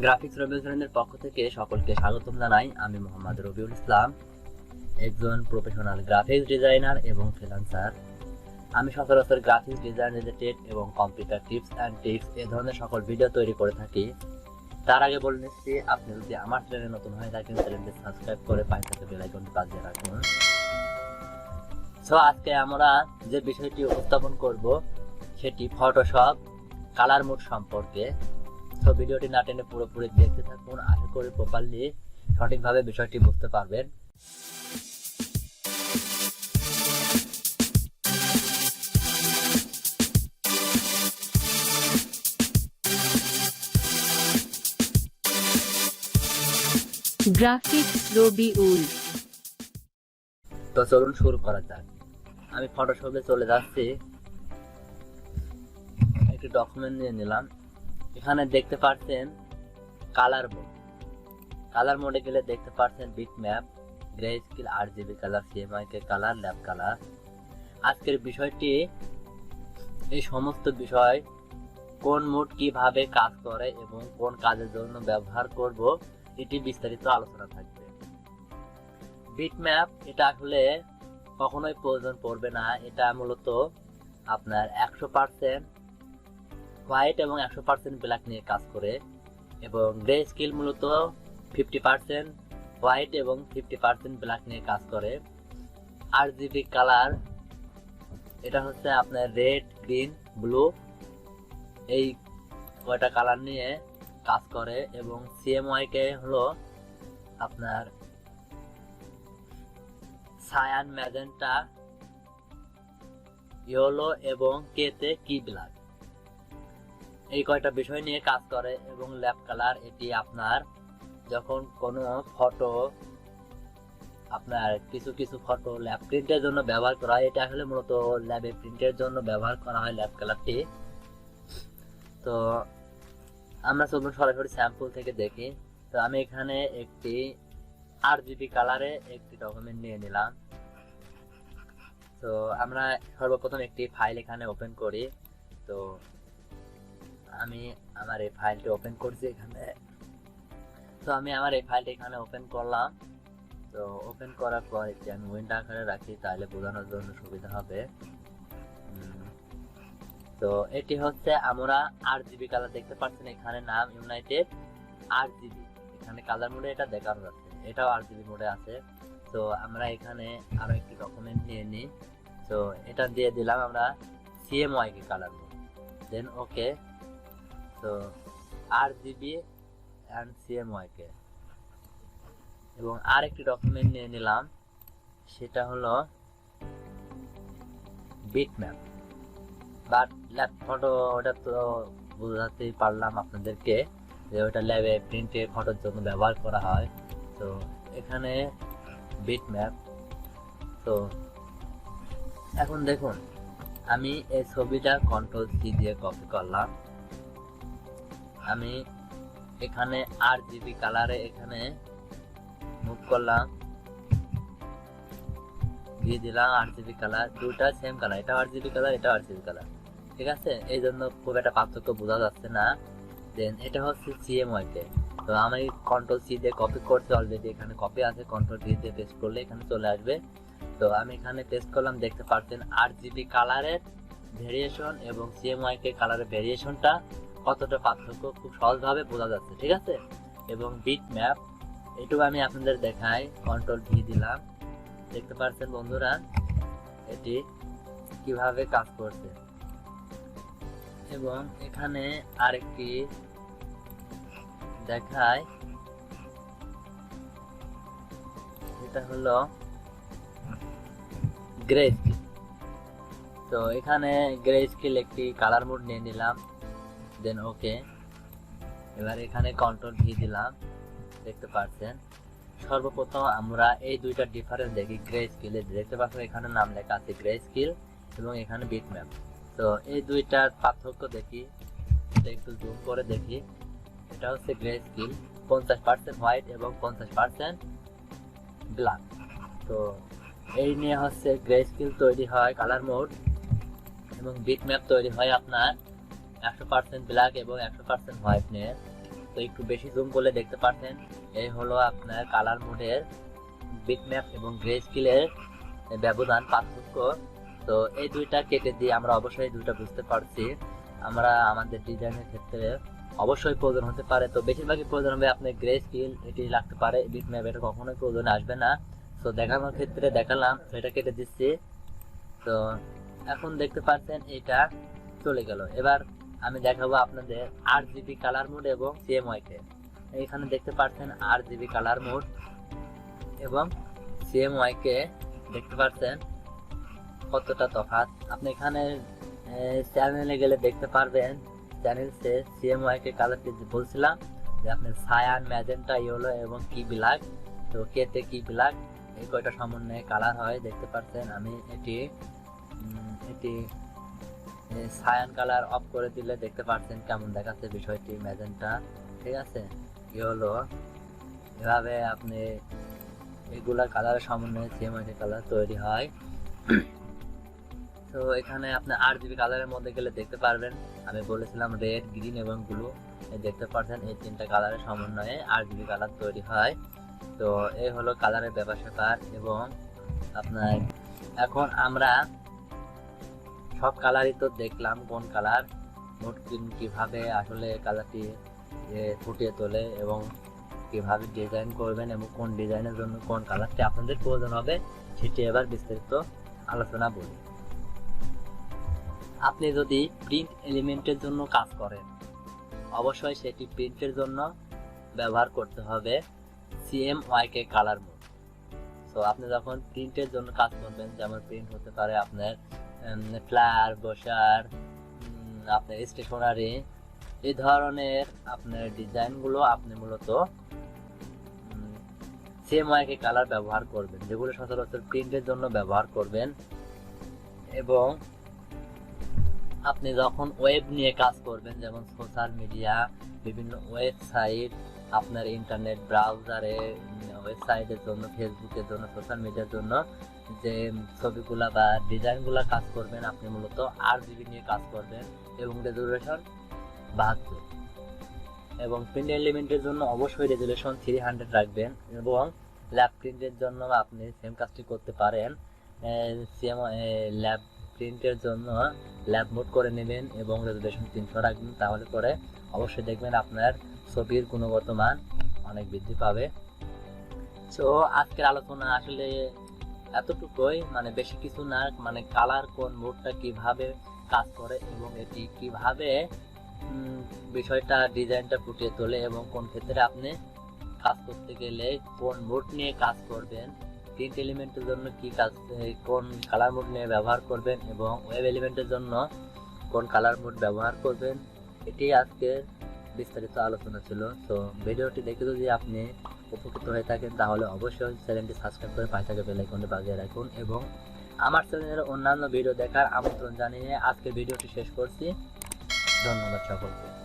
Graphics Rabiul চ্যানেলের পক্ষ থেকে সকলকে স্বাগতম জানাই। আমি মোহাম্মদ রবিউল ইসলাম, একজন প্রফেশনাল গ্রাফিক্স ডিজাইনার এবং ফ্রিল্যান্সার। আমি সচরাচর গ্রাফিক্স ডিজাইন রিলেটেড এবং কম্পিউটার টিপস অ্যান্ড ট্রিক্স এ ধরনের সকল ভিডিও তৈরি করে থাকি। তার আগে বলে নিচ্ছি, আপনি যদি আমার চ্যানেলে নতুন হয়ে থাকেন চ্যানেলটি সাবস্ক্রাইব করে পাশে থাকা বেল আইকনটি বাজিয়ে রাখুন। সো আজকে আমরা যে বিষয়টি উপস্থাপন করব সেটি ফটোশপ কালার মোড সম্পর্কে। তো ভিডিওটি না টেনে পুরোপুরি দেখতে থাকুন, আশা করি প্রপারলি সঠিকভাবে বিষয়টি বুঝতে পারবেন। গ্রাফিক্স রবিউল। তো চলুন শুরু করা যাক। আমি ফটোশপে চলে যাচ্ছি, একটি ডকুমেন্ট নিয়ে নিলাম। এখানে দেখতে পাচ্ছেন কালার মোড। কালার মোডে গেলে দেখতে পাচ্ছেন bitmap, grey scale, RGB colour, CMYK colour, lab colour. আজকের বিষয়টি এই সমস্ত বিষয় কোন মোড কিভাবে কাজ করে এবং কোন কাজের জন্য ব্যবহার করব এটি বিস্তারিত আলোচনা থাকবে। বিট ম্যাপ এটা আসলে কখনোই প্রয়োজন পড়বে না। এটা মূলত আপনার 100% হোয়াইট এবং 100% ব্ল্যাক নিয়ে কাজ করে, এবং গ্রে স্কেল মূলত 50% হোয়াইট এবং 50% ব্ল্যাক নিয়ে কাজ করে। RGB কালার এটা হচ্ছে আপনার রেড, গ্রিন, ব্লু এই কয়টা কালার নিয়ে কাজ করে, এবং CMYK হলো আপনার সায়ান, ম্যাজেন্টা, ইয়েলো এবং কেতে কি ব্ল্যাক, এই কয়টা বিষয় নিয়ে কাজ করে। এবং ল্যাব কালার এটি আপনার যখন কোনো ফটো আপনার কিছু ফটো ল্যাব প্রিন্টের জন্য ব্যবহার করা হয়, এটা আসলে মূলত ল্যাবে প্রিন্টের জন্য ব্যবহার করা হয় ল্যাব কালারটি। তো আমরা চলুন সরাসরি স্যাম্পল থেকে দেখি। তো আমি এখানে একটি RGB কালারে একটি ডকুমেন্ট নিয়ে নিলাম। তো আমরা সর্বপ্রথম একটি ফাইল এখানে ওপেন করি। তো আমি আমার এই ফাইলটি ওপেন করছি এখানে। তো আমি আমার এই ফাইলটি এখানে ওপেন করলাম। তো ওপেন করার পর একটি আমি উইন্ডো আকারে রাখি, তাহলে বোঝানোর জন্য সুবিধা হবে। তো এটি হচ্ছে আমরা RGB কালার দেখতে পাচ্ছেন, এখানে নাম ইউনাইটেড RGB, এখানে কালার মোডে এটা দেখানো যাচ্ছে, এটাও RGB মোডে আছে। তো আমরা এখানে আরো একটি ডকুমেন্ট নিয়ে নিই। তো এটা দিয়ে দিলাম আমরা CMYK কালার মোড, দেন ওকে। তো RGB এন্ড CMYK, এবং আর একটি ডকুমেন্ট নিয়ে নিলাম, সেটা হলো bitmap. But lab photo ওটা তো বোঝাতেই পারলাম আপনাদেরকে যে ওটা ল্যাবে প্রিন্টের ফটোর জন্য ব্যবহার করা হয়। তো এখানে বিট ম্যাপ। তো এখন দেখুন, আমি এই ছবিটা Ctrl+C দিয়ে কপি করলাম। আমি এখানে RGB কালারে এখানে মুভ করলাম, দিয়ে দিলাম RGB কালার, দুটা সেম কালার, এটা RGB কালার, এটা RGB কালার, ঠিক আছে। এই জন্য খুব একটা পার্থক্য বোঝা যাচ্ছে না। দেন এটা হচ্ছে CMYK। তো আমি Ctrl+C দিয়ে কপি করছি অলরেডি, এখানে কপি আছে, Ctrl+V দিয়ে পেস্ট করলে এখানে চলে আসবে। তো আমি এখানে পেস্ট করলাম, দেখতে পাচ্ছেন RGB কালারের ভেরিয়েশন এবং CMYK কালারের ভেরিয়েশনটা কতটা পার্থক্য খুব সহজভাবে বোঝা যাচ্ছে, ঠিক আছে। এবং বিট ম্যাপ এটুকু আমি আপনাদের দেখাই, Ctrl+V দিলাম, দেখতে পাচ্ছেন বন্ধুরা এটি কিভাবে কাজ করছে। এবং এখানে আরেকটি দেখায়, এটা হলো গ্রে স্কেল। তো এখানে গ্রে স্কেল একটি কালার মোড নিয়ে নিলাম, দেন ওকে। এবার এখানে Ctrl+V দিলাম, দেখতে পাচ্ছেন। সর্বপ্রথম আমরা এই দুইটা ডিফারেন্স দেখি। গ্রে স্কেলে দেখতে পাচ্ছেন এখানে নাম লেখা আছে গ্রে স্কেল, এবং এখানে বিট ম্যাপ। তো এই দুইটার পার্থক্য দেখি, এটা একটু জুম করে দেখি। এটা হচ্ছে গ্রে স্কেল, 50% হোয়াইট এবং 50% ব্ল্যাক। তো এই নিয়ে হচ্ছে গ্রে স্কেল তৈরি হয় কালার মোড, এবং বিট ম্যাপ তৈরি হয় আপনার 100% ব্ল্যাক এবং 100% হোয়াইট নিয়ে। তো একটু বেশি জুম করলে দেখতে পাচ্ছেন এই হলো আপনার কালার মোডের বিটম্যাপ এবং গ্রে স্কেলের ব্যবধান পার্থক্য। তো এই দুইটা কেটে দিয়ে আমরা অবশ্যই দুইটা বুঝতে পারছি আমরা আমাদের ডিজাইনের ক্ষেত্রে অবশ্যই প্রয়োজন হতে পারে। তো বেশিরভাগই প্রয়োজন হবে আপনার গ্রে স্কেল, এটি লাগতে পারে। বিটম্যাপ এটা কখনোই প্রয়োজন আসবে না। তো দেখানোর ক্ষেত্রে দেখালাম, এটা কেটে দিচ্ছি। তো এখন দেখতে পাচ্ছেন এটা চলে গেল। এবার আমি দেখাবো আপনাদের RGB কালার মোড এবং CMYK। এখানে দেখতে পাচ্ছেন RGB কালার মোড এবং CMYK দেখতে পাচ্ছেন কতটা তফাৎ। আপনি এখানে চ্যানেলে গেলে দেখতে পারবেন, চ্যানেল সে CMYK কালারটি বলছিলাম যে আপনার সায়ান, ম্যাজেন্টা, ইয়েলো এবং কি ব্ল্যাক। তো কেতে কি ব্ল্যাক এই কয়টা সমন্বয়ে কালার হয় দেখতে পাচ্ছেন। আমি এটি সায়ান কালার অফ করে দিলে দেখতে পাচ্ছেন কেমন দেখাচ্ছে বিষয়টি। ম্যাজেন্টা, ঠিক আছে, ইয়েলো, এভাবে আপনি এগুলা কালারের সমন্বয়ে CMYK কালার তৈরি হয়। তো এখানে আপনি RGB কালারের মধ্যে গেলে দেখতে পারবেন, আমি বলেছিলাম রেড, গ্রিন এবং ব্লু, দেখতে পাচ্ছেন এই তিনটা কালারের সমন্বয়ে RGB কালার তৈরি হয়। তো এই হলো কালারের ব্যাপার। এবং আপনার এখন আমরা সব কালারই তো দেখলাম, কোন কালার মোট কিভাবে আসলে কালারটি ফুটিয়ে তোলে এবং কিভাবে ডিজাইন করবেন এবং কোন ডিজাইনের জন্য কোন কালারটি আপনাদের প্রয়োজন হবে সেটি এবার বিস্তারিত আলোচনা বলি। আপনি যদি প্রিন্ট এলিমেন্টের জন্য কাজ করেন অবশ্যই সেটি প্রিন্টের জন্য ব্যবহার করতে হবে CMYK কালার মোড। তো আপনি যখন প্রিন্টের জন্য কাজ করবেন, যেমন প্রিন্ট হতে পারে আপনার ফ্লায়ার, ব্রোশার, আপনার স্টেশনারি, এই ধরনের আপনার ডিজাইনগুলো আপনি মূলত CMYK কালার ব্যবহার করবেন, যেগুলো সচরাচর প্রিন্টের জন্য ব্যবহার করবেন। এবং আপনি যখন ওয়েব নিয়ে কাজ করবেন, যেমন সোশ্যাল মিডিয়া, বিভিন্ন ওয়েবসাইট, আপনার ইন্টারনেট ব্রাউজারে ওয়েবসাইটের জন্য, ফেসবুকের জন্য, সোশ্যাল মিডিয়ার জন্য যে ছবিগুলা বা ডিজাইনগুলা কাজ করবেন, আপনি মূলত RGB নিয়ে কাজ করবেন এবং রেজুলেশন 72। এবং প্রিন্ট এলিমেন্টের জন্য অবশ্যই রেজুলেশন 300 রাখবেন। এবং ল্যাব প্রিন্টের জন্য আপনি সেম কাজটি করতে পারেন। ল্যাব প্রিন্টের জন্য ল্যাব মোড করে নেবেন এবং রেজুলেশন 300 রাখবেন, তাহলে করে অবশ্যই দেখবেন আপনার ছবির গুণগত মান অনেক বৃদ্ধি পাবে। তো আজকের আলোচনা আসলে এতটুকুই, মানে বেশি কিছু না। মানে কালার কোন মোডটা কিভাবে কাজ করে এবং এটি কিভাবে বিষয়টা ডিজাইনটা ফুটিয়ে তোলে এবং কোন ক্ষেত্রে আপনি কাজ করতে গেলে কোন মোড নিয়ে কাজ করবেন, প্রিন্ট এলিমেন্টের জন্য কি কাজ, কোন কালার মোড নিয়ে ব্যবহার করবেন এবং ওয়েব এলিমেন্টের জন্য কোন কালার মোড ব্যবহার করবেন, এটি আজকের বিস্তারিত আলোচনা ছিল। তো ভিডিওটি দেখে যদি আপনি উপকৃত হয়ে থাকেন তাহলে অবশ্যই চ্যানেলটি সাবস্ক্রাইব করে পাশে থাকা বেল আইকনটি বাজিয়ে রাখুন এবং আমার চ্যানেলের অন্যান্য ভিডিও দেখার আমন্ত্রণ জানিয়ে আজকের ভিডিওটি শেষ করছি। ধন্যবাদ সকলকে।